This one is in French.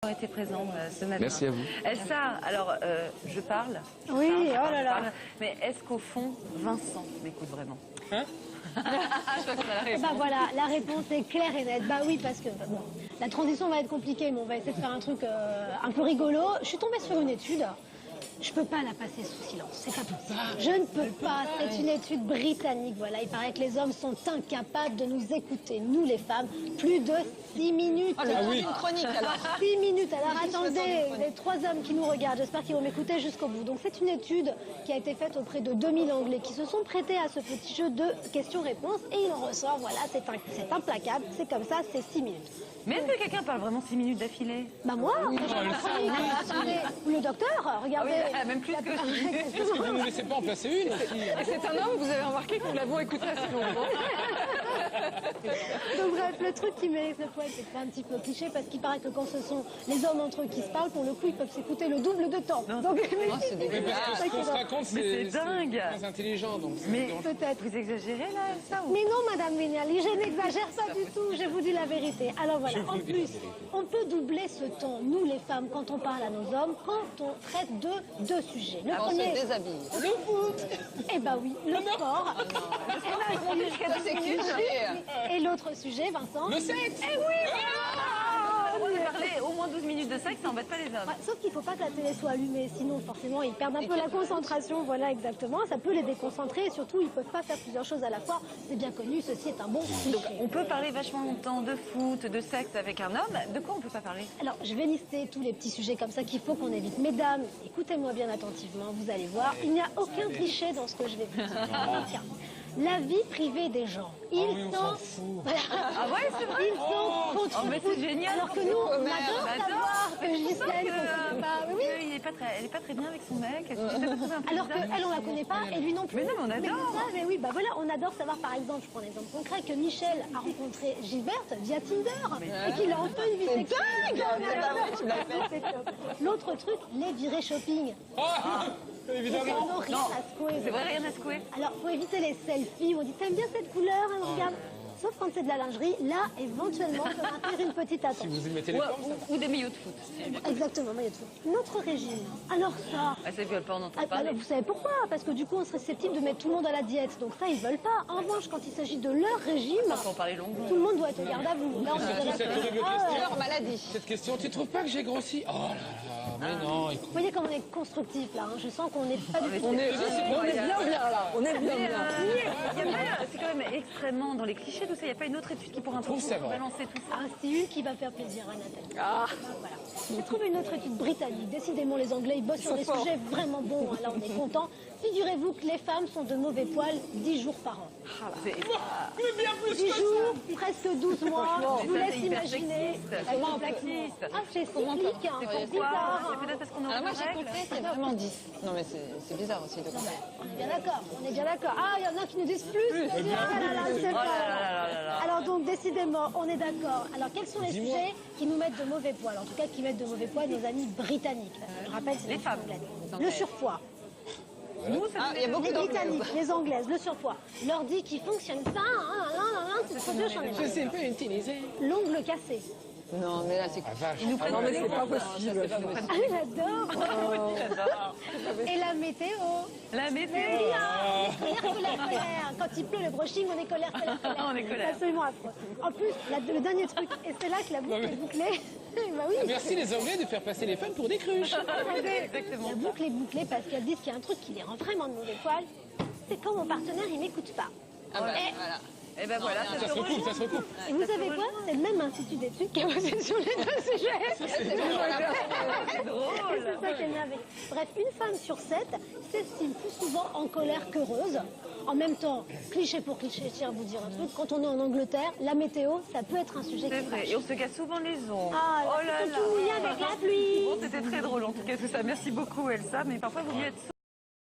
été présents ce matin. Merci à vous. Elsa, alors je parle. Oui, je oh là là. Mais est-ce qu'au fond, Vincent m'écoute vraiment? Hein? Bah voilà, la réponse est claire et nette. Bah oui, parce que bon, la transition va être compliquée, mais on va essayer de faire un truc un peu rigolo. Je suis tombée sur une étude. Je peux pas la passer sous silence, c'est pas possible. Je ne peux pas, c'est une étude britannique, voilà. Il paraît que les hommes sont incapables de nous écouter, nous les femmes, plus de 6 minutes. Ah oui. Une chronique alors. 6 minutes, alors attendez, les 3 hommes qui nous regardent, j'espère qu'ils vont m'écouter jusqu'au bout. Donc c'est une étude qui a été faite auprès de 2000 Anglais qui se sont prêtés à ce petit jeu de questions-réponses et il en ressort, voilà, c'est implacable, c'est comme ça, c'est 6 minutes. Mais est-ce que quelqu'un parle vraiment 6 minutes d'affilée? Bah moi, attendez, le docteur, regardez. Ah oui, même plus que Est-ce que vous ne nous laissez pas en placer une aussi? Et c'est un homme, vous avez remarqué que nous l'avons écouté assez longtemps. Donc bref, le truc qui mérite le poète, c'est que c'est un petit peu cliché parce qu'il paraît que quand ce sont les hommes entre eux qui se parlent, pour le coup, ils peuvent s'écouter le double de temps. Donc, c'est Mais parce que ce qu'on se raconte, c'est c'est dingue. très intelligent. Donc Mais peut-être. vous exagérez là, Elsa ou... Mais non, Madame Vignali, je n'exagère pas du tout, je vous dis la vérité. Alors voilà, en plus, on peut doubler ce temps, nous les femmes, quand on parle à nos hommes, quand on traite de 2 sujets. Le On se premier, déshabille. le foot. Eh ben oui, le sport. C'est cliché. Et l'autre sujet, Vincent. le sexe. Eh oui, On va parler au moins 12 minutes de sexe, ça embête pas les hommes. Ouais, sauf qu'il ne faut pas que la télé soit allumée, sinon forcément ils perdent un peu la concentration, voilà exactement, ça peut les déconcentrer et surtout ils ne peuvent pas faire plusieurs choses à la fois, c'est bien connu, ceci est un bon cliché. Donc on peut parler vachement longtemps de foot, de sexe avec un homme, de quoi on peut pas parler? Alors je vais lister tous les petits sujets comme ça qu'il faut qu'on évite. Mesdames, écoutez-moi bien attentivement, vous allez voir, il n'y a aucun cliché dans ce que je vais vous dire. Aucun. La vie privée des gens, ils on s'en sont... fout. Ah ouais, c'est vrai. Ils sont contre mais c'est génial. alors que nous, on adore J'adore. savoir que Gisèle... Oui. Elle est pas très bien avec son mec. Est-ce que tu t'as pas trouvé un peu Alors bizarre? qu'elle, on la connaît pas, et lui non plus. Mais non, mais on Mais adore. c'est ça, mais oui, bah voilà, on adore savoir, par exemple, je prends un exemple concret, que Michel a rencontré Gilberte via Tinder, et qu'il a enfin une vie sexuelle. Tu l'as fait. L'autre truc, les virées shopping. Ah, Ils évidemment. n'ont rien à secouer. C'est vrai, rien à secouer. Alors, faut éviter les selfies où on dit, t'aimes bien cette couleur, hein, regarde. Sauf quand c'est de la lingerie, là, éventuellement, on peut maintenir une petite Si attention. vous y mettez les formes, ça. Ou des maillots de foot. Exactement, mais il y a tout. Notre régime, alors ça... Ah, ça viole pas, on entend Ah, parler. vous savez pourquoi? Parce que du coup, on serait susceptible de mettre tout le monde à la diète. Donc ça, ils veulent pas. En revanche, quand il s'agit de leur régime, On parler longuement. tout le monde doit être au garde à vous. Là, on est Surtout déjà cette d'accord. horrible Ah, question. ouais. Leur maladie. Cette question, tu trouves pas que j'ai grossi? Oh là là, mais non, écoute. Vous voyez comme on est constructif là. hein. Je sens qu'on n'est pas du tout. On est bien là. On est bien Mais, bien. c'est quand même extrêmement dans les clichés, tout ça. Il n'y a pas une autre étude qui pourrait un peu trouve c'est vrai. balancer tout ça. Ah, c'est une qui va faire plaisir à Nathalie. Voilà. J'ai trouvé une autre étude britannique. Décidément, les Anglais, ils bossent sur des sujets vraiment bons. hein. Là, on est content. Figurez-vous que les femmes sont de mauvais poils 10 jours par an. Mais bien plus 10 que ça. jours, presque 12 mois. Je vous Mais ça, laisse c'est hyper imaginer. sexiste. Comment C'est sexiste. Ah, c'est cyclique. hein. C'est C'est pourquoi? bizarre. C'est peut-être parce qu'on a Alors moi aucune j'ai règle. compris, c'est vraiment 10. Non mais c'est bizarre aussi de Non, compter. mais on est bien d'accord, on est bien d'accord. Ah, il y en a qui nous disent plus. Ah là là, c'est pas- Alors donc, décidément, on est d'accord. Alors, quels sont les sujets qui nous mettent de mauvais poils? En tout cas, qui mettent de mauvais poils nos amis britanniques. Je rappelle, c'est Les femmes. Le surpoids. Nous, ça Ah, il y a beaucoup Les d'anglaises. britanniques, les anglaises, le surpoids. Leur dit qu'ils fonctionnent pas. C'est trop dur, j'en ai marre. C'est un peu utilisé. L'ongle cassé. Non mais là c'est Ah vache. non mais c'est pas possible. Ah, j'adore. Et la météo. La météo. Colère. Quand il pleut, le brushing, on est colère. On est colère. C'est absolument affreux. En plus, le dernier truc, et c'est là que la boucle est bouclée. Bah oui. Merci les Anglais de faire passer les femmes pour des cruches. Exactement. La boucle est bouclée parce qu'elles disent qu'il y a un truc qui les rend vraiment de mauvais poils. C'est quand mon partenaire, il m'écoute pas. Ah bah Et- voilà. Et ben voilà, Ça se recoupe, ça se recoupe. Et vous savez quoi? C'est le même institut d'études qui a bossé sur les deux sujets. C'est drôle. Et c'est ça qui est merveilleux. Bref, une femme sur 7 s'estime plus souvent en colère qu'heureuse. En même temps, cliché pour cliché, je tiens à vous dire un truc, quand on est en Angleterre, la météo, ça peut être un sujet C'est qui vrai. fâche. Et on se casse souvent les ongles. Ah, Oh là c'est là. tout mouillé avec la pluie. Bon, c'était très drôle en tout cas tout ça. Merci beaucoup Elsa, mais parfois il vaut mieux être